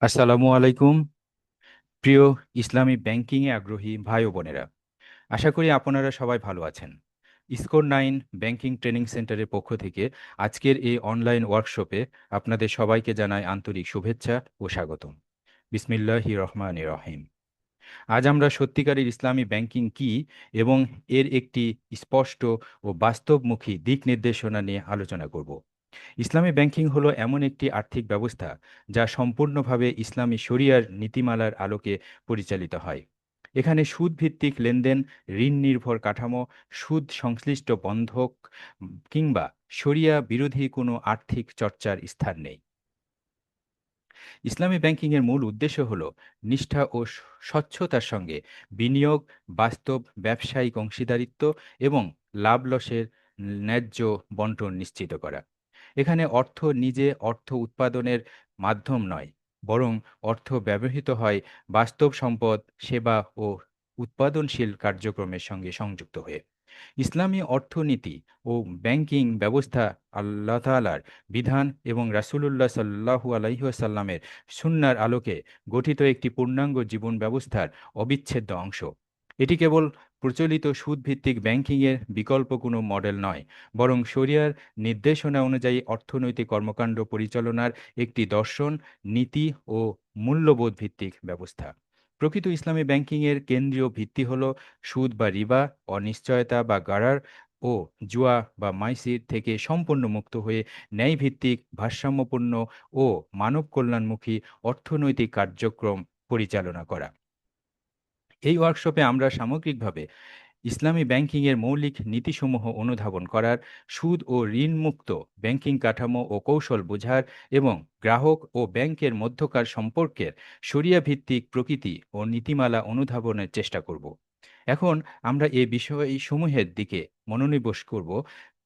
আসসালামু আলাইকুম। প্রিয় ইসলামী ব্যাংকিংয়ে আগ্রহী ভাই ও বোনেরা, আশা করি আপনারা সবাই ভালো আছেন। স্কোর 9 ব্যাংকিং ট্রেনিং সেন্টারের পক্ষ থেকে আজকের এই অনলাইন ওয়ার্কশপে আপনাদের সবাইকে জানাই আন্তরিক শুভেচ্ছা ও স্বাগতম। বিসমিল্লাহি রহমানির রহিম। আজ আমরা সত্যিকারের ইসলামী ব্যাংকিং কি এবং এর একটি স্পষ্ট ও বাস্তবমুখী দিক নির্দেশনা নিয়ে আলোচনা করব। ইসলামী ব্যাংকিং হলো এমন একটি আর্থিক ব্যবস্থা যা সম্পূর্ণভাবে ইসলামী শরিয়ার নীতিমালার আলোকে পরিচালিত হয়। এখানে সুদ ভিত্তিক লেনদেন, ঋণ নির্ভর কাঠামো, সুদ সংশ্লিষ্ট বন্ধক কিংবা শরিয়া বিরোধী কোনো আর্থিক চর্চার স্থান নেই। ইসলামী ব্যাংকিংয়ের মূল উদ্দেশ্য হল নিষ্ঠা ও স্বচ্ছতার সঙ্গে বিনিয়োগ, বাস্তব ব্যবসায়িক অংশীদারিত্ব এবং লাভ লসের ন্যায্য বন্টন নিশ্চিত করা। এখানে অর্থ নিজে অর্থ উৎপাদনের মাধ্যম নয়, বরং অর্থ ব্যবহৃত হয় বাস্তব সম্পদ, সেবা ও উৎপাদনশীল কার্যক্রমের সঙ্গে সংযুক্ত হয়ে। ইসলামী অর্থনীতি ও ব্যাংকিং ব্যবস্থা আল্লাহ তাআলার বিধান এবং রাসূলুল্লাহ সাল্লাল্লাহু আলাইহি ওয়াসাল্লামের সুন্নাহর আলোকে গঠিত একটি পূর্ণাঙ্গ জীবন ব্যবস্থার অবিচ্ছেদ্য অংশ। এটি কেবল প্রচলিত সুদভিত্তিক ব্যাংকিংয়ের বিকল্প কোনো মডেল নয়, বরং শরিয়ার নির্দেশনা অনুযায়ী অর্থনৈতিক কর্মকাণ্ড পরিচালনার একটি দর্শন, নীতি ও মূল্যবোধ ভিত্তিক ব্যবস্থা। প্রকৃত ইসলামী ব্যাংকিংয়ের কেন্দ্রীয় ভিত্তি হল সুদ বা রিবা, অনিশ্চয়তা বা গারার ও জুয়া বা মাইসির থেকে সম্পূর্ণ মুক্ত হয়ে ন্যায়ভিত্তিক, ভারসাম্যপূর্ণ ও মানব কল্যাণমুখী অর্থনৈতিক কার্যক্রম পরিচালনা করা। এই ওয়ার্কশপে আমরা সামগ্রিকভাবে ইসলামী ব্যাংকিংয়ের মৌলিক নীতিসমূহ অনুধাবন করার, সুদ ও ঋণমুক্ত ব্যাংকিং কাঠামো ও কৌশল বোঝার এবং গ্রাহক ও ব্যাংকের মধ্যকার সম্পর্কের শরিয়া ভিত্তিক প্রকৃতি ও নীতিমালা অনুধাবনের চেষ্টা করব। এখন আমরা এই বিষয়সমূহের দিকে মনোনিবেশ করব,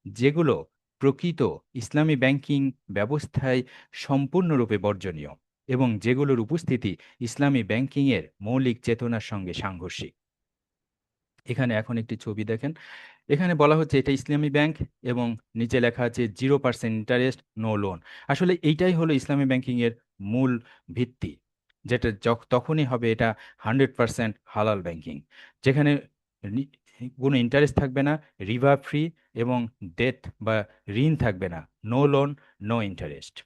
যেগুলো প্রকৃত ইসলামী ব্যাংকিং ব্যবস্থায় সম্পূর্ণরূপে বর্জনীয় এবং যেগুলোর উপস্থিতি ইসলামী ব্যাংকিংয়ের মৌলিক চেতনার সঙ্গে সাংঘর্ষিক। এখানে এখন একটি ছবি দেখেন। এখানে বলা হচ্ছে এটা ইসলামী ব্যাংক এবং নিচে লেখা আছে 0% ইন্টারেস্ট, নো লোন। আসলে এইটাই হলো ইসলামী ব্যাংকিংয়ের মূল ভিত্তি, যেটা তখনই হবে এটা 100% হালাল ব্যাংকিং, যেখানে নি- কোনো ইন্টারেস্ট থাকবে না, রিবা ফ্রি এবং ডেট বা ঋণ থাকবে না, নো লোন, নো ইন্টারেস্ট।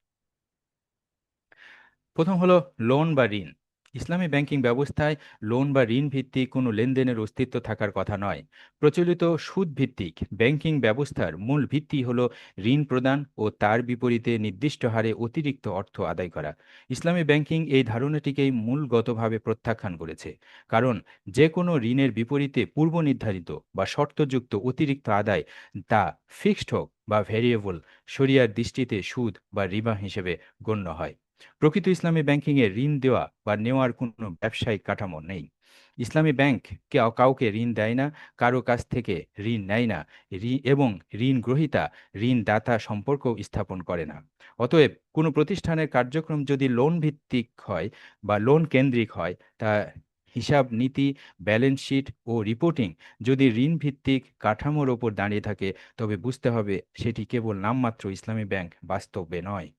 প্রথম হলো লোন বা ঋণ। ইসলামী ব্যাংকিং ব্যবস্থায় লোন বা ঋণ ভিত্তিক কোনো লেনদেনের অস্তিত্ব থাকার কথা নয়। প্রচলিত সুদ ভিত্তিক ব্যাংকিং ব্যবস্থার মূল ভিত্তি হলো ঋণ প্রদান ও তার বিপরীতে নির্দিষ্ট হারে অতিরিক্ত অর্থ আদায় করা। ইসলামী ব্যাংকিং এই ধারণাটিকেই মূলগতভাবে প্রত্যাখ্যান করেছে, কারণ যে কোনো ঋণের বিপরীতে পূর্ব নির্ধারিত বা শর্তযুক্ত অতিরিক্ত আদায়, তা ফিক্সড হোক বা ভেরিয়েবল, শরিয়ার দৃষ্টিতে সুদ বা রিবা হিসেবে গণ্য হয়। প্রকৃত ইসলামী ব্যাংকিংয়ে ঋণ দেওয়া বা নেওয়ার কোনো ব্যবসায়িক কাঠামো নেই। ইসলামী ব্যাংক কাউকে ঋণ দেয় না, কারো কাছ থেকে ঋণ নেয় না, এবং ঋণ গ্রহীতা ঋণদাতা সম্পর্ক স্থাপন করে না। অতএব কোনো প্রতিষ্ঠানের কার্যক্রম যদি লোন ভিত্তিক হয় বা লোন কেন্দ্রিক হয়, তা হিসাব নীতি, ব্যালেন্স শিট ও রিপোর্টিং যদি ঋণ ভিত্তিক কাঠামোর ওপর দাঁড়িয়ে থাকে, তবে বুঝতে হবে সেটি কেবল নামমাত্র ইসলামী ব্যাংক, বাস্তবে নয়।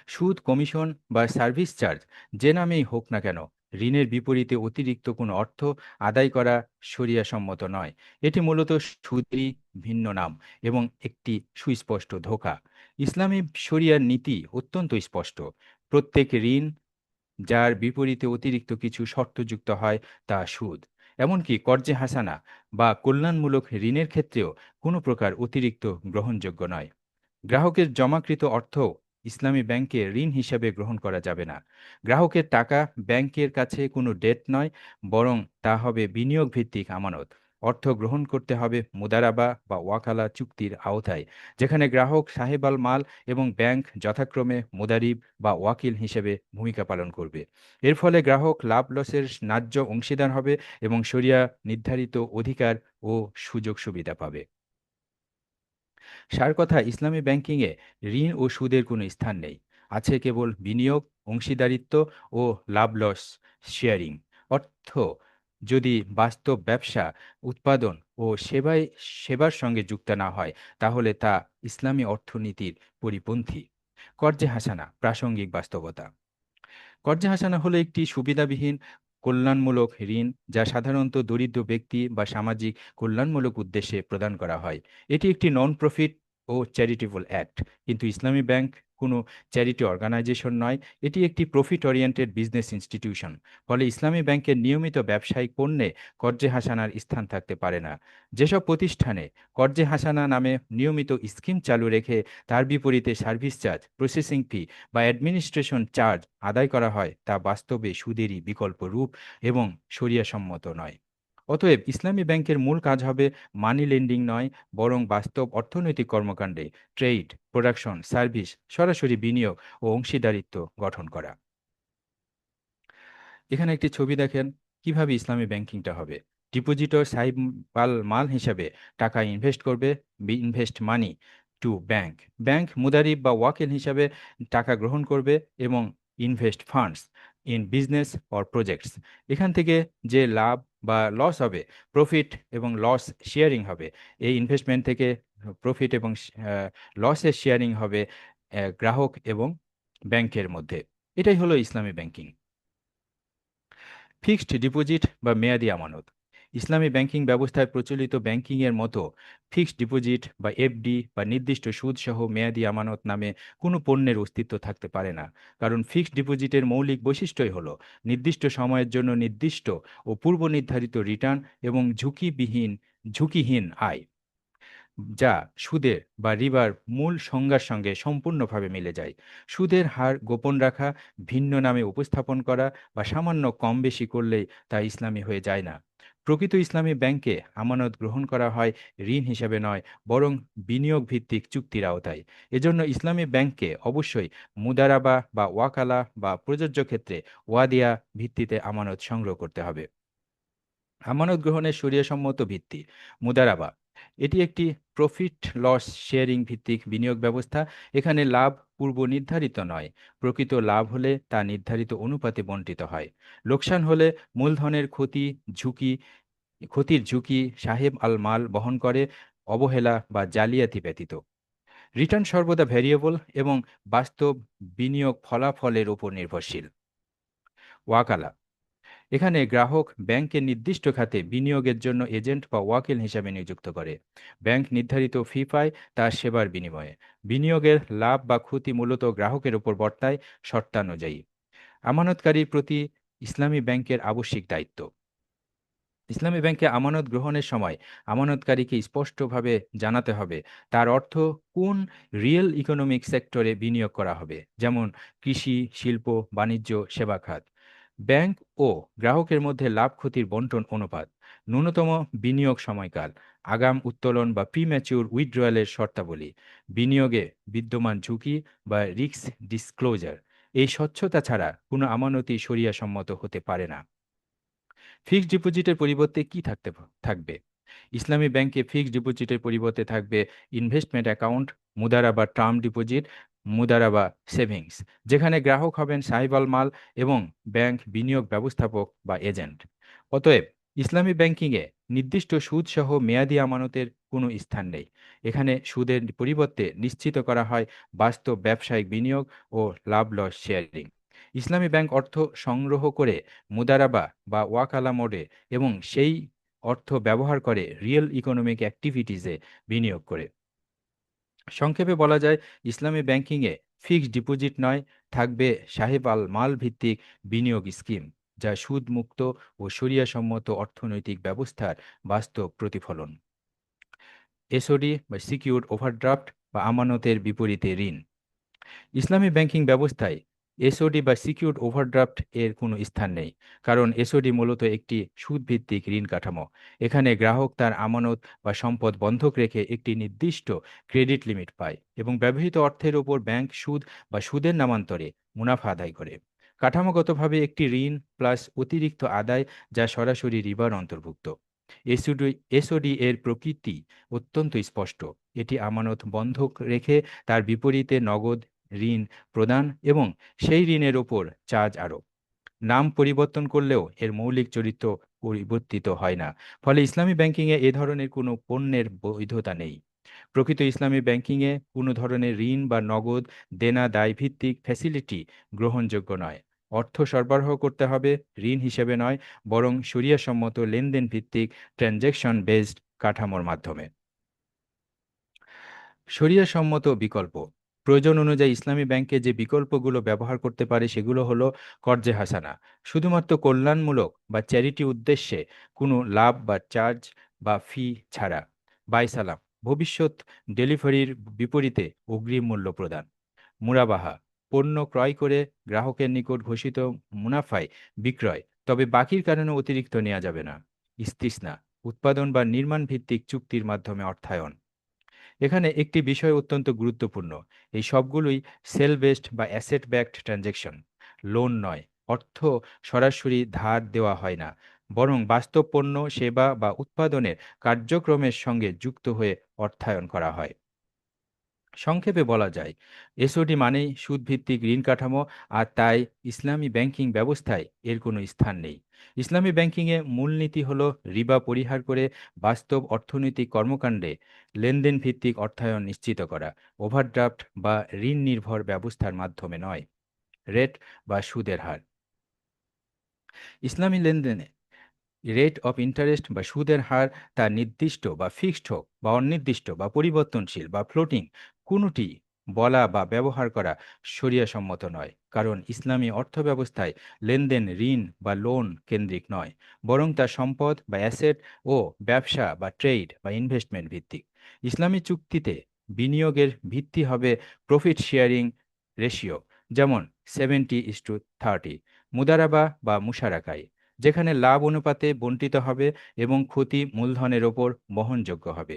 সুদ, কমিশন বা সার্ভিস চার্জ যে নামেই হোক না কেন, ঋণের বিপরীতে অতিরিক্ত কোনো অর্থ আদায় করা শরিয়া সম্মত নয়। এটি মূলত সুদেরই ভিন্ন নাম এবং একটি সুস্পষ্ট ধোঁকা। ইসলামী শরিয়ার নীতি অত্যন্ত স্পষ্ট। প্রত্যেক ঋণ যার বিপরীতে অতিরিক্ত কিছু শর্তযুক্ত হয়, তা সুদ। এমনকি কর্জে হাসানা বা কল্যাণমূলক ঋণের ক্ষেত্রেও কোনো প্রকার অতিরিক্ত গ্রহণযোগ্য নয়। গ্রাহকের জমাকৃত অর্থ ইসলামী ব্যাংকে ঋণ হিসাবে গ্রহণ করা যাবে না। গ্রাহকের টাকা ব্যাংকের কাছে কোনো ডেট নয়, বরং তা হবে বিনিয়োগ ভিত্তিক আমানত। অর্থ গ্রহণ করতে হবে মুদারাবা বা ওয়াকালা চুক্তির আওতায়, যেখানে গ্রাহক সাহেব আল মাল এবং ব্যাংক যথাক্রমে মুদারিব বা ওয়াকিল হিসেবে ভূমিকা পালন করবে। এর ফলে গ্রাহক লাভ লসের ন্যায্য অংশীদার হবে এবং শরিয়া নির্ধারিত অধিকার ও সুযোগ সুবিধা পাবে। সার কথা, ইসলামী ব্যাংকিংয়ে ঋণ ও সুদের কোনো স্থান নেই। আছে কেবল বিনিয়োগ, অংশীদারিত্ব ও লাভ লস শেয়ারিং। অর্থ যদি বাস্তব ব্যবসা, উৎপাদন ও সেবার সঙ্গে যুক্ত না হয়, তাহলে তা ইসলামী অর্থনীতির পরিপন্থী। কর্জে হাসানা, প্রাসঙ্গিক বাস্তবতা। কর্জে হাসানা হলো একটি সুবিধাবিহীন কল্যাণমূলক ঋণ যা সাধারণত দরিদ্র ব্যক্তি বা সামাজিক কল্যাণমূলক উদ্দেশ্যে প্রদান করা হয়। এটি একটি নন প্রফিট ও চ্যারিটেবল অ্যাক্ট, কিন্তু ইসলামী ব্যাংক কোনো চ্যারিটি অর্গানাইজেশন নয়, এটি একটি প্রফিট ওরিয়েন্টেড বিজনেস ইনস্টিটিউশন। ফলে ইসলামী ব্যাংকের নিয়মিত ব্যবসায়িক পণ্যে কর্জে হাসানার স্থান থাকতে পারে না। যেসব প্রতিষ্ঠানে কর্জে হাসানা নামে নিয়মিত স্কিম চালু রেখে তার বিপরীতে সার্ভিস চার্জ, প্রসেসিং ফি বা অ্যাডমিনিস্ট্রেশন চার্জ আদায় করা হয়, তা বাস্তবে সুদেরই বিকল্প রূপ এবং শরিয়াসম্মত নয়। অতএব ইসলামী ব্যাংকের মূল কাজ হবে মানি লেন্ডিং নয়, বরং বাস্তব অর্থনৈতিক কর্মকাণ্ডে ট্রেড, প্রোডাকশন, সার্ভিস, সরাসরি বিনিয়োগ ও অংশীদারিত্ব গঠন করা। এখানে একটি ছবি দেখেন কিভাবে ইসলামী ব্যাংকিংটা হবে। ডিপোজিটর সাহিব আল মাল হিসাবে টাকা ইনভেস্ট করবে, invest money to bank. Bank মুদারিব বা ওয়াকিল হিসাবে টাকা গ্রহণ করবে এবং invest funds in business or projects. এখান থেকে যে লাভ বা লস হবে, প্রফিট এবং লস শেয়ারিং হবে। এই ইনভেস্টমেন্ট থেকে প্রফিট এবং লসের শেয়ারিং হবে গ্রাহক এবং ব্যাংকের মধ্যে। এটাই হলো ইসলামী ব্যাংকিং। ফিক্সড ডিপোজিট বা মেয়াদি আমানত। ইসলামী ব্যাংকিং ব্যবস্থায় প্রচলিত ব্যাংকিংয়ের মতো ফিক্সড ডিপোজিট বা এফডি বা নির্দিষ্ট সুদ সহ মেয়াদি আমানত নামে কোনো পণ্যের অস্তিত্ব থাকতে পারে না। কারণ ফিক্সড ডিপোজিটের মৌলিক বৈশিষ্ট্যই হলো নির্দিষ্ট সময়ের জন্য নির্দিষ্ট ও পূর্ব নির্ধারিত রিটার্ন এবং ঝুঁকিহীন আয়, যা সুদের বা রিবার মূল সংজ্ঞার সঙ্গে সম্পূর্ণভাবে মিলে যায়। সুদের হার গোপন রাখা, ভিন্ন নামে উপস্থাপন করা বা সামান্য কম বেশি করলেই তা ইসলামী হয়ে যায় না। প্রকৃত ইসলামী ব্যাংকে আমানত গ্রহণ করা হয় ঋণ হিসেবে নয়, বরং বিনিয়োগ ভিত্তিক চুক্তির আওতায়। এজন্য ইসলামী ব্যাংককে অবশ্যই মুদারাবা বা ওয়াকালা বা প্রযোজ্য ক্ষেত্রে ওয়াদিয়া ভিত্তিতে আমানত সংগ্রহ করতে হবে। আমানত গ্রহণের শরিয়াসম্মত ভিত্তি। মুদারাবা এটি একটি প্রফিট লস শেয়ারিং ভিত্তিক বিনিয়োগ ব্যবস্থা। এখানে লাভ পূর্ব নির্ধারিত নয়, প্রকৃত লাভ হলে তা নির্ধারিত অনুপাতে বণ্টিত হয়। লোকসান হলে মূলধনের ক্ষতির ঝুঁকি সাহেব আল মাল বহন করে, অবহেলা বা জালিয়াতি ব্যতীত। রিটার্ন সর্বদা ভ্যারিয়েবল এবং বাস্তব বিনিয়োগ ফলাফলের উপর নির্ভরশীল। ওয়াকালা এখানে গ্রাহক ব্যাংকের নির্দিষ্ট খাতে বিনিয়োগের জন্য এজেন্ট বা ওয়াকিল হিসাবে নিযুক্ত করে। ব্যাংক নির্ধারিত ফি পায় তার সেবার বিনিময়ে। বিনিয়োগের লাভ বা ক্ষতি মূলত গ্রাহকের উপর বর্তায় শর্তানুযায়ী। আমানতকারীর প্রতি ইসলামী ব্যাংকের আবশ্যিক দায়িত্ব। ইসলামী ব্যাংকে আমানত গ্রহণের সময় আমানতকারীকে স্পষ্টভাবে জানাতে হবে তার অর্থ কোন রিয়েল ইকোনমিক সেক্টরে বিনিয়োগ করা হবে, যেমন কৃষি, শিল্প, বাণিজ্য, সেবা খাত। ব্যাংক ও গ্রাহকের মধ্যে লাভ ক্ষতির বন্টন অনুপাত, ন্যূনতম বিনিয়োগ সময়কাল, আগাম উত্তোলন বা প্রিম্যাচিউর উইথড্রয়ালের শর্তাবলী, বিনিয়োগে বিদ্যমান ঝুঁকি বা রিস্ক ডিসক্লোজার। এই স্বচ্ছতা ছাড়া কোনো আমানতই শরিয়াসম্মত হতে পারে না। ফিক্সড ডিপোজিটের পরিবর্তে কি থাকবে? ইসলামী ব্যাংকে ফিক্সড ডিপোজিটের পরিবর্তে থাকবে ইনভেস্টমেন্ট অ্যাকাউন্ট, মুদারা বা টার্ম ডিপোজিট, মুদারা বা সেভিংস, যেখানে গ্রাহক হবেন সাহিব আল মাল এবং ব্যাংক বিনিয়োগ ব্যবস্থাপক বা এজেন্ট। অতএব ইসলামী ব্যাংকিংয়ে নির্দিষ্ট সুদ সহ মেয়াদি আমানতের কোনো স্থান নেই। এখানে সুদের পরিবর্তে নিশ্চিত করা হয় বাস্তব ব্যবসায়িক বিনিয়োগ ও লাভ লস শেয়ারিং। ইসলামী ব্যাংক অর্থ সংগ্রহ করে মুদারাবা বা ওয়াকালা মোডে এবং সেই অর্থ ব্যবহার করে রিয়েল ইকোনমিক অ্যাক্টিভিটিসে বিনিয়োগ করে। সংক্ষেপে বলা যায় ইসলামী ব্যাংকিংয়ে ফিক্সড ডিপোজিট নয়, থাকবে সাহেব আল মাল ভিত্তিক বিনিয়োগ স্কিম, যা সুদমুক্ত ও শরিয়াসম্মত অর্থনৈতিক ব্যবস্থার বাস্তব প্রতিফলন। এসওডি বা সিকিউরড ওভারড্রাফট বা আমানতের বিপরীতে ঋণ। ইসলামী ব্যাংকিং ব্যবস্থায় এসওডি বা সিকিউরড ওভারড্রাফট এর কোনো স্থান নেই, কারণ এসওডি মূলত একটি সুদভিত্তিক ঋণ কাঠামো। এখানে গ্রাহক তার আমানত বা সম্পদ বন্ধক রেখে একটি নির্দিষ্ট ক্রেডিট লিমিট পায় এবং ব্যবহৃত অর্থের উপর ব্যাংক সুদ বা সুদের নামান্তরে মুনাফা আদায় করে। কাঠামোগতভাবে একটি ঋণ প্লাস অতিরিক্ত আদায় যা সরাসরি রিবার অন্তর্ভুক্ত। এসওডি এর প্রকৃতি অত্যন্ত স্পষ্ট। এটি আমানত বন্ধক রেখে তার বিপরীতে নগদ ঋণ প্রদান এবং সেই ঋণের ওপর চার্জ আরোপ। নাম পরিবর্তন করলেও এর মৌলিক চরিত্র পরিবর্তিত হয় না। ফলে ইসলামী ব্যাংকিংয়ে এ ধরনের কোনো পণ্যের বৈধতা নেই। প্রকৃত ইসলামী ব্যাংকিংয়ে কোনো ধরনের ঋণ বা নগদ দেনা দায় ভিত্তিক ফ্যাসিলিটি গ্রহণযোগ্য নয়। অর্থ সরবরাহ করতে হবে ঋণ হিসেবে নয়, বরং শরিয়াসম্মত লেনদেন ভিত্তিক ট্রানজ্যাকশন বেসড কাঠামোর মাধ্যমে। শরিয়াসম্মত বিকল্প। প্রয়োজন অনুযায়ী ইসলামী ব্যাংকে যে বিকল্পগুলো ব্যবহার করতে পারে সেগুলো হলো কর্জে হাসানা, শুধুমাত্র কল্যাণমূলক বা চ্যারিটি উদ্দেশ্যে, কোনো লাভ বা চার্জ বা ফি ছাড়া। বাইসালাম, ভবিষ্যৎ ডেলিভারির বিপরীতে অগ্রিম মূল্য প্রদান। মুরাবাহা, পণ্য ক্রয় করে গ্রাহকের নিকট ঘোষিত মুনাফায় বিক্রয়, তবে বাকির কারণে অতিরিক্ত নেওয়া যাবে না। ইস্তিসনা, উৎপাদন বা নির্মাণ ভিত্তিক চুক্তির মাধ্যমে অর্থায়ন। এখানে একটি বিষয় অত্যন্ত গুরুত্বপূর্ণ, এই সবগুলোই সেল বেসড বা অ্যাসেট ব্যাকড ট্রানজ্যাকশন, লোন নয়। অর্থ সরাসরি ধার দেওয়া হয় না, বরং বাস্তব পণ্য সেবা বা উৎপাদনের কার্যক্রমের সঙ্গে যুক্ত হয়ে অর্থায়ন করা হয়। সংক্ষেপে বলা যায়, এসওডি মানেই সুদভিত্তিক ঋণ কাঠামো, আর তাই ইসলামী ব্যাংকিং ব্যবস্থায় এর কোনো স্থান নেই। ইসলামী ব্যাংকিংয়ে মূলনীতি হলো রিবা পরিহার করে বাস্তব অর্থনৈতিক কর্মকাণ্ডে লেনদেন ভিত্তিক অর্থায়ন নিশ্চিত করা, ওভারড্রাফট বা ঋণ নির্ভর ব্যবস্থার মাধ্যমে নয়। রেট বা সুদের হার। ইসলামী লেনদেনে রেট অফ ইন্টারেস্ট বা সুদের হার, তা নির্দিষ্ট বা ফিক্সড হোক বা অনির্দিষ্ট বা পরিবর্তনশীল বা ফ্লোটিং, কোনোটি বলা বা ব্যবহার করা শরিয়াসম্মত নয়, কারণ ইসলামী অর্থব্যবস্থায় লেনদেন ঋণ বা লোন কেন্দ্রিক নয়, বরং তা সম্পদ বা অ্যাসেট ও ব্যবসা বা ট্রেড বা ইনভেস্টমেন্ট ভিত্তিক। ইসলামী চুক্তিতে বিনিয়োগের ভিত্তি হবে প্রফিট শেয়ারিং রেশিও, যেমন 70:30, মুদারাবা বা মুশারাকায়, যেখানে লাভ অনুপাতে বণ্টিত হবে এবং ক্ষতি মূলধনের ওপর বহনযোগ্য হবে।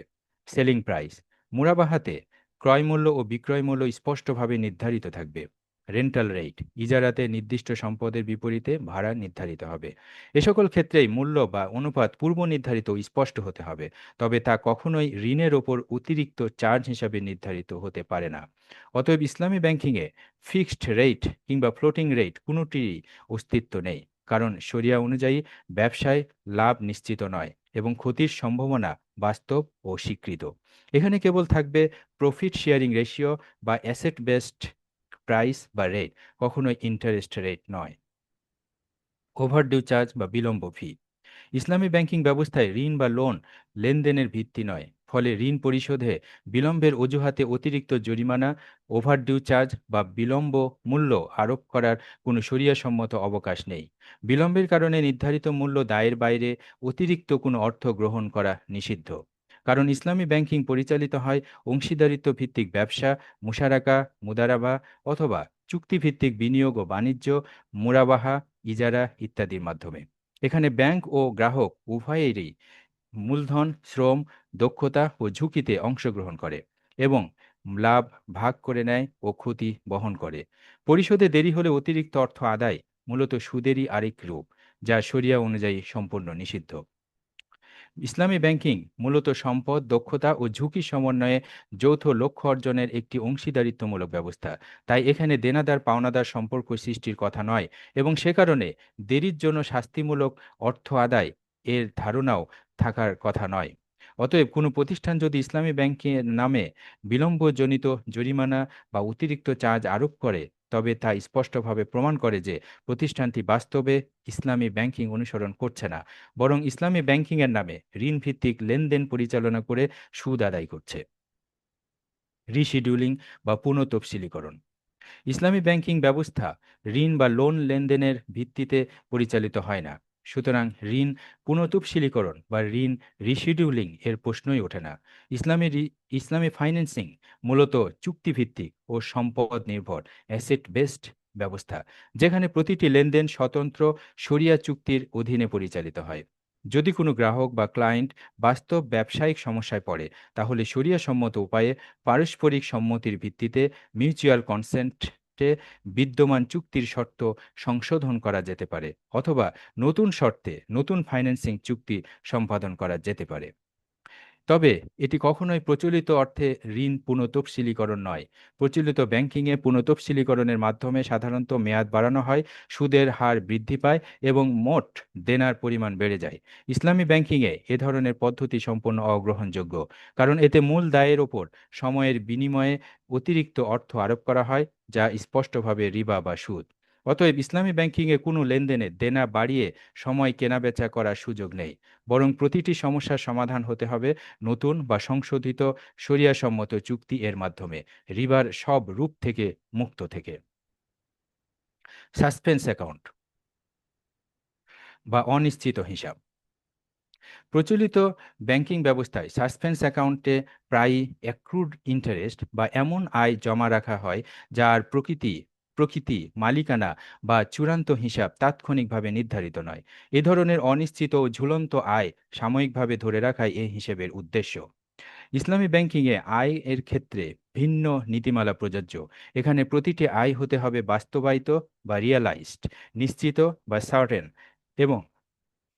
Selling price. মুরাবাহাতে ক্রয় মূল্য ও বিক্রয় মূল্য স্পষ্টভাবে নির্ধারিত থাকবে। রেন্টাল রেট, ইজারাতে নির্দিষ্ট সম্পদের বিপরীতে ভাড়া নির্ধারিত হবে। এ সকল ক্ষেত্রেই মূল্য বা অনুপাত পূর্ব নির্ধারিত ও স্পষ্ট হতে হবে, তবে তা কখনোই ঋণের ওপর অতিরিক্ত চার্জ হিসাবে নির্ধারিত হতে পারে না। অতএব ইসলামী ব্যাংকিংয়ে ফিক্সড রেট কিংবা ফ্লোটিং রেট কোনোটিরই অস্তিত্ব নেই, কারণ শরিয়া অনুযায়ী ব্যবসায় লাভ নিশ্চিত নয় এবং ক্ষতির সম্ভাবনা বাস্তব ও স্বীকৃত। এখানে কেবল থাকবে প্রফিট শেয়ারিং রেশিও বা অ্যাসেট বেসড প্রাইস বা রেট, কখনোই ইন্টারেস্ট রেট নয়। ওভারডিউ চার্জ বা বিলম্ব ফি। ইসলামী ব্যাংকিং ব্যবস্থায় ঋণ বা লোন লেনদেনের ভিত্তি নয়, ফলে ঋণ পরিশোধে বিলম্বের অজুহাতে অতিরিক্ত জরিমানা, ওভারডিউ চার্জ বা বিলম্ব মূল্য আরোপ করার কোনো শরিয়াসম্মত অবকাশ নেই। বিলম্বের কারণে নির্ধারিত মূল্য দায়ের বাইরে অতিরিক্ত কোনো অর্থ গ্রহণ করা নিষিদ্ধ, কারণ ইসলামী ব্যাংকিং পরিচালিত হয় অংশীদারিত্ব ভিত্তিক ব্যবসা, মুশারাকা, মুদারাবা অথবা চুক্তিভিত্তিক বিনিয়োগ ও বাণিজ্য, মুরাবাহা, ইজারা ইত্যাদির মাধ্যমে। এখানে ব্যাংক ও গ্রাহক উভয়েরই মূলধন, শ্রম, দক্ষতা ও ঝুঁকিতে অংশগ্রহণ করে এবং লাভ ভাগ করে নেয় ও ক্ষতি বহন করে। পরিশোধে দেরি হলে অতিরিক্ত অর্থ আদায় মূলত সুদেরই আরেক রূপ, যা শরিয়া অনুযায়ী সম্পূর্ণ নিষিদ্ধ। ইসলামী ব্যাংকিং মূলত সম্পদ, দক্ষতা ও ঝুঁকি সমন্বয়ে যৌথ লক্ষ্য অর্জনের একটি অংশীদারিত্বমূলক ব্যবস্থা। তাই এখানে দেনাদার পাওনাদার সম্পর্ক সৃষ্টির কথা নয়, এবং সে কারণে দেরির জন্য শাস্তিমূলক অর্থ আদায় এর ধারণাও থাকার কথা নয়। অতএব কোনো প্রতিষ্ঠান যদি ইসলামী ব্যাংকের নামে বিলম্বজনিত জরিমানা বা অতিরিক্ত চার্জ আরোপ করে, তবে তা স্পষ্টভাবে প্রমাণ করে যে প্রতিষ্ঠানটি বাস্তবে ইসলামী ব্যাংকিং অনুসরণ করছে না, বরং ইসলামী ব্যাংকিংয়ের নামে ঋণ ভিত্তিক লেনদেন পরিচালনা করে সুদ আদায় করছে। রিশিডিউলিং বা পুনঃতফসিলীকরণ। ইসলামী ব্যাংকিং ব্যবস্থা ঋণ বা লোন লেনদেনের ভিত্তিতে পরিচালিত হয় না, সুতরাং ঋণ পুনঃতফসিলীকরণ বা ঋণ রিশিডিউলিং এর প্রশ্নই ওঠে না। ইসলামী ফাইন্যান্সিং মূলত চুক্তিভিত্তিক ও সম্পদ নির্ভর অ্যাসেট বেসড ব্যবস্থা, যেখানে প্রতিটি লেনদেন স্বতন্ত্র শরিয়া চুক্তির অধীনে পরিচালিত হয়। যদি কোনো গ্রাহক বা ক্লায়েন্ট বাস্তব ব্যবসায়িক সমস্যায় পড়ে, তাহলে শরিয়া সম্মত উপায়ে পারস্পরিক সম্মতির ভিত্তিতে মিউচুয়াল কনসেন্টে বিদ্যমান চুক্তির শর্ত সংশোধন করা যেতে পারে, অথবা নতুন শর্তে নতুন ফাইন্যান্সিং চুক্তি সম্পাদন করা যেতে পারে। তবে এটি কখনোই প্রচলিত অর্থে ঋণ পুনঃতফসিলীকরণ নয়। প্রচলিত ব্যাংকিংয়ে পুনঃতফসিলীকরণের মাধ্যমে সাধারণত মেয়াদ বাড়ানো হয়, সুদের হার বৃদ্ধি পায় এবং মোট দেনার পরিমাণ বেড়ে যায়। ইসলামী ব্যাংকিংয়ে এ ধরনের পদ্ধতি সম্পূর্ণ অগ্রহণযোগ্য, কারণ এতে মূল দায়ের ওপর সময়ের বিনিময়ে অতিরিক্ত অর্থ আরোপ করা হয়, যা স্পষ্টভাবে রিবা বা সুদ। অতএব ইসলামী ব্যাংকিংয়ে কোনো লেনদেনে দেনা বাড়িয়ে সময় কেনাবেচা করার সুযোগ নেই, বরং প্রতিটি সমস্যার সমাধান হতে হবে নতুন বা সংশোধিত শরিয়াসম্মত চুক্তি এর মাধ্যমে, রিবার সব রূপ থেকে মুক্ত থেকে। সাসপেন্স অ্যাকাউন্ট বা অনিশ্চিত হিসাব। প্রচলিত ব্যাংকিং ব্যবস্থায় সাসপেন্স অ্যাকাউন্টে প্রায়ই অ্যাক্রুড ইন্টারেস্ট বা এমন আয় জমা রাখা হয় যার প্রকৃতি মালিকানা বা চূড়ান্ত হিসাব তাৎক্ষণিকভাবে নির্ধারিত নয়। এ ধরনের অনিশ্চিত ও ঝুলন্ত আয় সাময়িকভাবে ধরে রাখাই এই হিসেবের উদ্দেশ্য। ইসলামী ব্যাংকিংয়ে আয় এর ক্ষেত্রে ভিন্ন নীতিমালা প্রযোজ্য। এখানে প্রতিটি আয় হতে হবে বাস্তবায়িত বা রিয়ালাইজড, নিশ্চিত বা সার্টেন, এবং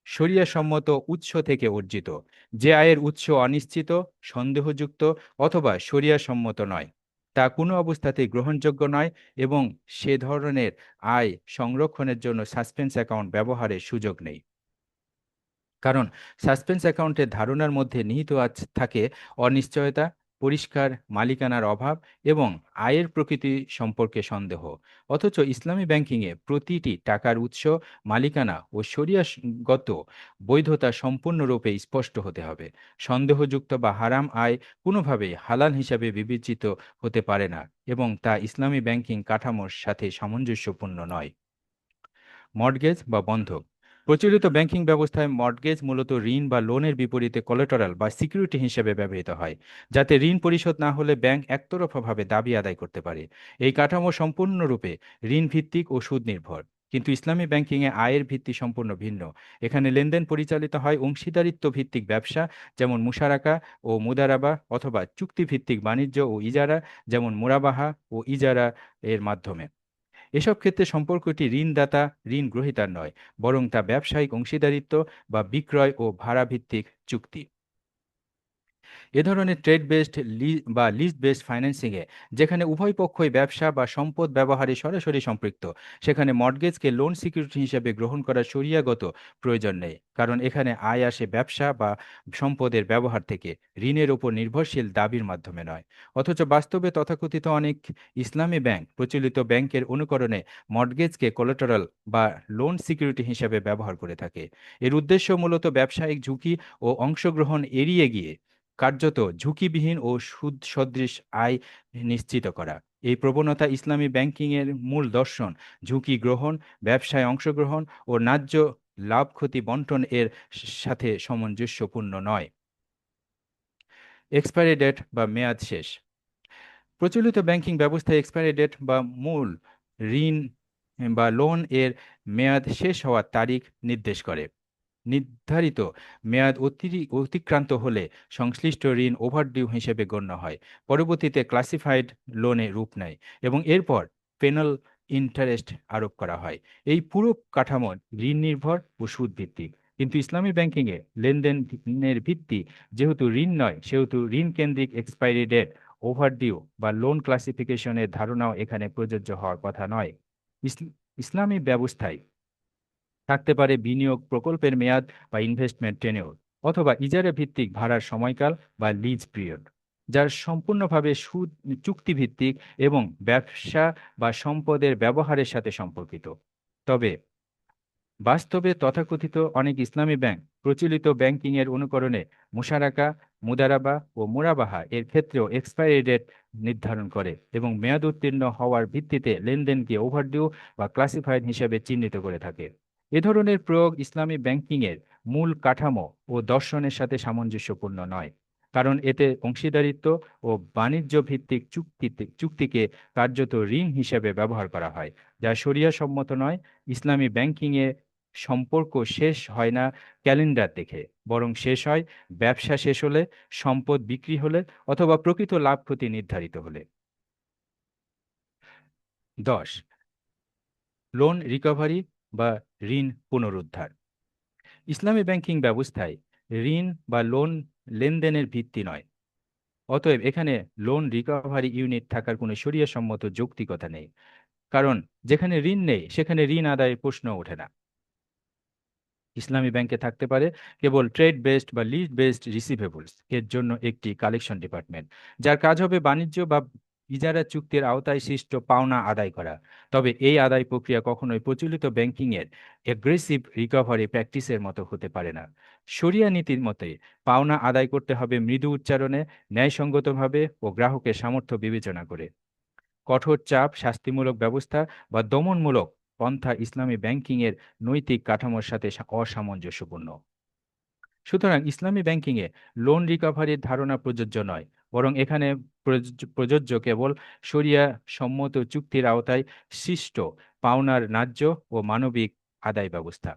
শরিয়াসম্মত উৎস থেকে অর্জিত। যে আয়ের উৎস অনিশ্চিত, সন্দেহযুক্ত অথবা শরিয়াসম্মত নয়, তা কোনো অবস্থাতেই গ্রহণযোগ্য নয়, এবং সে ধরনের আয় সংরক্ষণের জন্য সাসপেন্স অ্যাকাউন্ট ব্যবহারের সুযোগ নেই। কারণ সাসপেন্স অ্যাকাউন্টের ধারণার মধ্যে নিহিত থাকে অনিশ্চয়তা, পরিষ্কার মালিকানার অভাব এবং আয়ের প্রকৃতি সম্পর্কে সন্দেহ। অথচ ইসলামী ব্যাংকিংয়ে প্রতিটি টাকার উৎস, মালিকানা ও শরিয়াগত বৈধতা সম্পূর্ণরূপে স্পষ্ট হতে হবে। সন্দেহযুক্ত বা হারাম আয় কোনোভাবেই হালাল হিসাবে বিবেচিত হতে পারে না, এবং তা ইসলামী ব্যাংকিং কাঠামোর সাথে সামঞ্জস্যপূর্ণ নয়। মর্টগেজ বা বন্ধক। প্রচলিত ব্যাংকিং ব্যবস্থায় মর্টগেজ মূলত ঋণ বা লোনের বিপরীতে কোলাটেরাল বা সিকিউরিটি হিসেবে ব্যবহৃত হয়, যাতে ঋণ পরিশোধ না হলে ব্যাংক একতরফাভাবে দাবি আদায় করতে পারে। এই কাঠামো সম্পূর্ণরূপে ঋণ ভিত্তিক ও সুদ নির্ভর। কিন্তু ইসলামী ব্যাংকিংয়ে আয়ের ভিত্তি সম্পূর্ণ ভিন্ন। এখানে লেনদেন পরিচালিত হয় অংশীদারিত্ব ভিত্তিক ব্যবসা, যেমন মুশারাকা ও মুদারাবা, অথবা চুক্তিভিত্তিক বাণিজ্য ও ইজারা, যেমন মুরাবাহা ও ইজারা এর মাধ্যমে। এসব ক্ষেত্রে সম্পর্কটি ঋণদাতা ঋণ গ্রহীতার নয়, বরং তা ব্যবসায়িক অংশীদারিত্ব বা বিক্রয় ও ভাড়া ভিত্তিক চুক্তি। এ ধরনের ট্রেড বেসড বা লিজ বেসড ফাইন্যান্সিংয়ে, যেখানে উভয় পক্ষই ব্যবসা বা সম্পদ ব্যবহারে সরাসরি সম্পৃক্ত, সেখানে মর্টগেজকে লোন সিকিউরিটি হিসেবে গ্রহণ করার শরিয়াগত প্রয়োজন নেই, কারণ এখানে আয় আসে ব্যবসা বা সম্পদের ব্যবহার থেকে, ঋণের উপর নির্ভরশীল দাবির মাধ্যমে নয়। অথচ বাস্তবে তথাকথিত অনেক ইসলামী ব্যাংক প্রচলিত ব্যাংকের অনুকরণে মর্টগেজকে কোলাটেরাল বা লোন সিকিউরিটি হিসেবে ব্যবহার করে থাকে। এর উদ্দেশ্য মূলত ব্যবসায়িক ঝুঁকি ও অংশগ্রহণ এড়িয়ে গিয়ে কার্যত ঝুঁকিবিহীন ও সুদ সদৃশ আয় নিশ্চিত করা। এই প্রবণতা ইসলামী ব্যাংকিংয়ের মূল দর্শন, ঝুঁকি গ্রহণ, ব্যবসায় অংশগ্রহণ ও ন্যায্য লাভ ক্ষতি বন্টন এর সাথে সামঞ্জস্যপূর্ণ নয়। এক্সপায়ারি ডেট বা মেয়াদ শেষ। প্রচলিত ব্যাংকিং ব্যবস্থায় এক্সপায়ারি ডেট বা মূল ঋণ বা লোন এর মেয়াদ শেষ হওয়ার তারিখ নির্দেশ করে। নির্ধারিত মেয়াদ অতিক্রান্ত হলে সংশ্লিষ্ট ঋণ ওভারডিউ হিসেবে গণ্য হয়, পরবর্তীতে ক্লাসিফাইড লোনে রূপ নেয়, এবং এরপর পেনাল ইন্টারেস্ট আরোপ করা হয়। এই পুরো কাঠামো ঋণ নির্ভর ও সুদ ভিত্তিক। কিন্তু ইসলামী ব্যাংকিংয়ে লেনদেনের ভিত্তি যেহেতু ঋণ নয়, সেহেতু ঋণ কেন্দ্রিক এক্সপায়ারি ডেট, ওভারডিউ বা লোন ক্লাসিফিকেশনের ধারণাও এখানে প্রযোজ্য হওয়ার কথা নয়। ইসলামী ব্যবস্থায় থাকতে পারে বিনিয়োগ প্রকল্পের মেয়াদ বা ইনভেস্টমেন্ট টেনিউর, অথবা ইজারা ভিত্তিক ভাড়ার সময়কাল বা লিজ পিরিয়ড, যার সম্পূর্ণভাবে সুদ চুক্তিভিত্তিক এবং ব্যবসা বা সম্পদের ব্যবহারের সাথে সম্পর্কিত। তবে বাস্তবে তথাকথিত অনেক ইসলামী ব্যাংক প্রচলিত ব্যাংকিংয়ের অনুকরণে মুশারাকা, মুদারাবা ও মুরাবাহা এর ক্ষেত্রেও এক্সপায়ারি ডেট নির্ধারণ করে এবং মেয়াদ উত্তীর্ণ হওয়ার ভিত্তিতে লেনদেনকে ওভারডিউ বা ক্লাসিফাইড হিসেবে চিহ্নিত করে থাকে। এ ধরনের প্রয়োগ ইসলামী ব্যাংকিংয়ের মূল কাঠামো ও দর্শনের সাথে সামঞ্জস্যপূর্ণ নয়, কারণ এতে অংশীদারিত্ব ও বাণিজ্য ভিত্তিক চুক্তিকে কার্যত ঋণ হিসেবে ব্যবহার করা হয়, যা শরিয়া সম্মত নয়। ইসলামী ব্যাংকিংয়ে সম্পর্ক শেষ হয় না ক্যালেন্ডার দেখে, বরং শেষ হয় ব্যবসা শেষ হলে, সম্পদ বিক্রি হলে, অথবা প্রকৃত লাভ ক্ষতি নির্ধারিত হলে। 10, লোন রিকভারি বা ঋণ পুনরুদ্ধার। ইসলামী ব্যাংকিং ব্যবস্থায় ঋণ বা লোন লেনদেনের ভিত্তি নয়, অতএব এখানে লোন রিকভারি ইউনিট থাকার কোনো শরিয়াসম্মত যৌক্তিকতা নেই। কারণ যেখানে ঋণ নেই, সেখানে ঋণ আদায়ের প্রশ্ন ওঠে না। ইসলামী ব্যাংকে থাকতে পারে কেবল ট্রেড বেসড বা লিজ বেসড রিসিভেবলস এর জন্য একটি কালেকশন ডিপার্টমেন্ট, যার কাজ হবে বাণিজ্য বা ইজারা চুক্তির আওতায় সৃষ্ট পাওনা আদায় করা। তবে এই আদায় প্রক্রিয়া কখনোই প্রচলিত ব্যাংকিংয়ের এগ্রেসিভ রিকভারি প্র্যাকটিসের মতো হতে পারে না। শরিয়া নীতির মতে পাওনা আদায় করতে হবে মৃদু উচ্চারণে, ন্যায়সঙ্গতভাবে ও গ্রাহকের সামর্থ্য বিবেচনা করে। কঠোর চাপ, শাস্তিমূলক ব্যবস্থা বা দমনমূলক পন্থা ইসলামী ব্যাংকিংয়ের নৈতিক কাঠামোর সাথে অসামঞ্জস্যপূর্ণ। সুতরাং ইসলামী ব্যাংকিংয়ে লোন রিকভারির ধারণা প্রযোজ্য নয়, বরং এখানে প্রযোজ্য কেবল শরিয়া সম্মত চুক্তির আওতায় সৃষ্ট পাওনার ন্যায্য ও মানবিক আদায় ব্যবস্থা।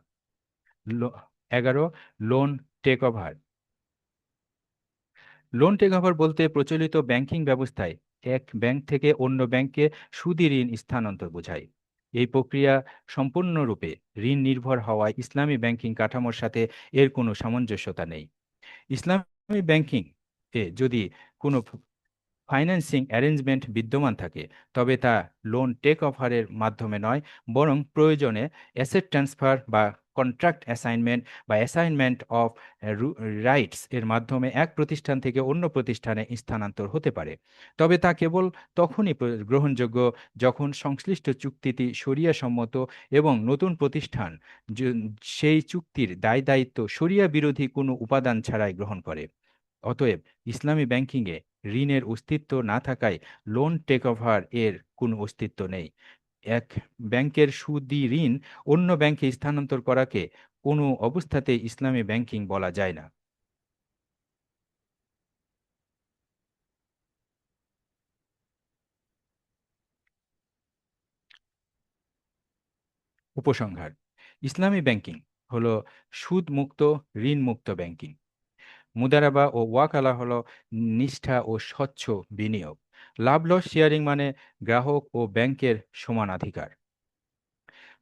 11, loan take over. Loan take over বলতে প্রচলিত ব্যাংকিং ব্যবস্থায় এক ব্যাংক থেকে অন্য ব্যাংকে সুদি ঋণ স্থানান্তর বোঝায়। এই প্রক্রিয়া সম্পূর্ণরূপে ঋণ নির্ভর হওয়ায় ইসলামী ব্যাংকিং কাঠামোর সাথে এর কোনো সামঞ্জস্যতা নেই। ইসলামী ব্যাংকিং এ যদি কোনো ফাইন্যান্সিং অ্যারেঞ্জমেন্ট বিদ্যমান থাকে, তবে তা লোন টেক অফারের মাধ্যমে নয়, বরং প্রয়োজনে অ্যাসেট ট্রান্সফার বা কন্ট্রাক্ট অ্যাসাইনমেন্ট বা অ্যাসাইনমেন্ট অফ রাইটস এর মাধ্যমে এক প্রতিষ্ঠান থেকে অন্য প্রতিষ্ঠানে স্থানান্তর হতে পারে। তবে তা কেবল তখনই গ্রহণযোগ্য যখন সংশ্লিষ্ট চুক্তিটি শরিয়া সম্মত এবং নতুন প্রতিষ্ঠান সেই চুক্তির দায় দায়িত্ব শরিয়া বিরোধী কোনো উপাদান ছাড়াই গ্রহণ করে। অতএব ইসলামী ব্যাংকিংয়ে ঋণের অস্তিত্ব না থাকায় লোন টেকওভার এর কোনো অস্তিত্ব নেই। এক ব্যাংকের সুদি ঋণ অন্য ব্যাংকে স্থানান্তর করাকে কোনো অবস্থাতেই ইসলামী ব্যাংকিং বলা যায় না। উপসংহার: ইসলামী ব্যাংকিং হলো সুদ মুক্ত, ঋণ মুক্ত ব্যাংকিং। মুদারাবা ও ওয়াকালা হলো নিষ্ঠা ও স্বচ্ছ বিনিয়োগ। লাভ লস শেয়ারিং মানে গ্রাহক ও ব্যাংকের সমানাধিকার।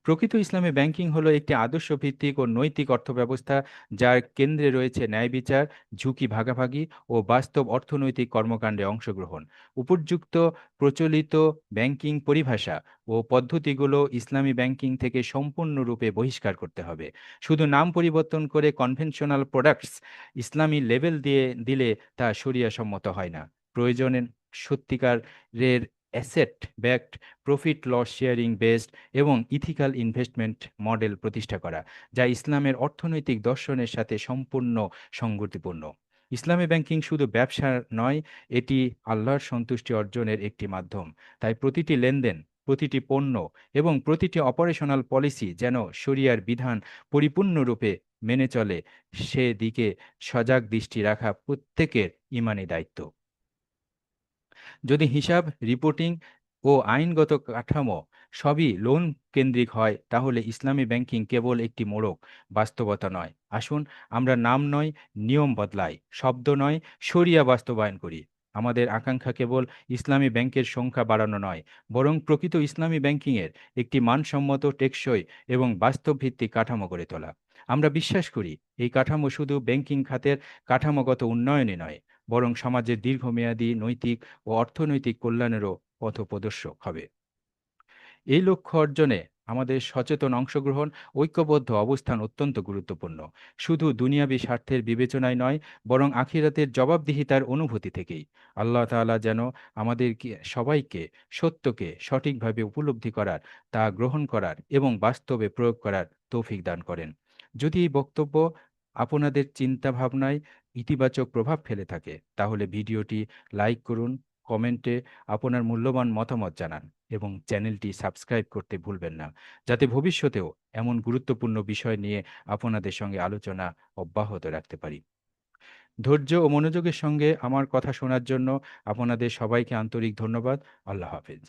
প্রকৃত ইসলামী ব্যাংকিং হলো একটি আদর্শ ভিত্তিক ও নৈতিক অর্থব্যবস্থা, যার কেন্দ্রে রয়েছে ন্যায় বিচার, ঝুঁকি ভাগাভাগি ও বাস্তব অর্থনৈতিক কর্মকাণ্ডে অংশগ্রহণ। উপযুক্ত প্রচলিত ব্যাংকিং পরিভাষা ও পদ্ধতিগুলো ইসলামী ব্যাংকিং থেকে সম্পূর্ণরূপে বহিষ্কার করতে হবে। শুধু নাম পরিবর্তন করে কনভেনশনাল প্রোডাক্টস ইসলামী লেবেল দিয়ে দিলে তা শরিয়া সম্মত হয় না। প্রয়োজনে সত্যিকারের asset backed, profit loss sharing based এবং ইথিক্যাল ইনভেস্টমেন্ট মডেল প্রতিষ্ঠা করা, যা ইসলামের অর্থনৈতিক দর্শনের সাথে সম্পূর্ণ সঙ্গতিপূর্ণ। ইসলামী ব্যাংকিং শুধু ব্যবসা নয়, এটি আল্লাহর সন্তুষ্টি অর্জনের একটি মাধ্যম। তাই প্রতিটি লেনদেন, প্রতিটি পণ্য এবং প্রতিটি অপারেশনাল পলিসি যেন শরিয়ার বিধান পরিপূর্ণরূপে মেনে চলে, সেদিকে সজাগ দৃষ্টি রাখা প্রত্যেকের ইমানি দায়িত্ব। যদি হিসাব, রিপোর্টিং ও আইনগত কাঠামো সবই লোন কেন্দ্রিক হয়, তাহলে ইসলামী ব্যাংকিং কেবল একটি মোড়ক, বাস্তবতা নয়। আসুন আমরা নাম নয়, নিয়ম বদলাই, শব্দ নয়, শরিয়া বাস্তবায়ন করি। আমাদের আকাঙ্ক্ষা কেবল ইসলামী ব্যাংকের সংখ্যা বাড়ানো নয়, বরং প্রকৃত ইসলামী ব্যাংকিংয়ের একটি মানসম্মত, টেকসই এবং বাস্তবভিত্তিক কাঠামো গড়ে তোলা। আমরা বিশ্বাস করি এই কাঠামো শুধু ব্যাংকিং খাতের কাঠামোগত উন্নয়নে নয়, বরং সমাজের দীর্ঘমেয়াদী নৈতিক ও অর্থনৈতিক কল্যাণেরও পথপ্রদর্শক হবে। এই লক্ষ্য অর্জনে আমাদের সচেতন অংশগ্রহণ, ঐক্যবদ্ধ অবস্থান অত্যন্ত গুরুত্বপূর্ণ। শুধু দুনিয়াবী স্বার্থের বিবেচনায় নয়, বরং আখিরাতের জবাবদিহিতার অনুভূতি থেকেই। আল্লাহ তাআলা যেন আমাদেরকে সবাইকে সত্যকে সঠিকভাবে উপলব্ধি করার, তা গ্রহণ করার এবং বাস্তবে প্রয়োগ করার তৌফিক দান করেন। যদি এই বক্তব্য আপনাদের চিন্তাভাবনায় ইতিবাচক প্রভাব ফেলে থাকে, তাহলে ভিডিওটি লাইক করুন, কমেন্টে আপনার মূল্যবান মতামত জানান এবং চ্যানেলটি সাবস্ক্রাইব করতে ভুলবেন না, যাতে ভবিষ্যতেও এমন গুরুত্বপূর্ণ বিষয় নিয়ে আপনাদের সঙ্গে আলোচনা অব্যাহত রাখতে পারি। ধৈর্য ও মনোযোগের সঙ্গে আমার কথা শোনার জন্য আপনাদের সবাইকে আন্তরিক ধন্যবাদ। আল্লাহ হাফেজ।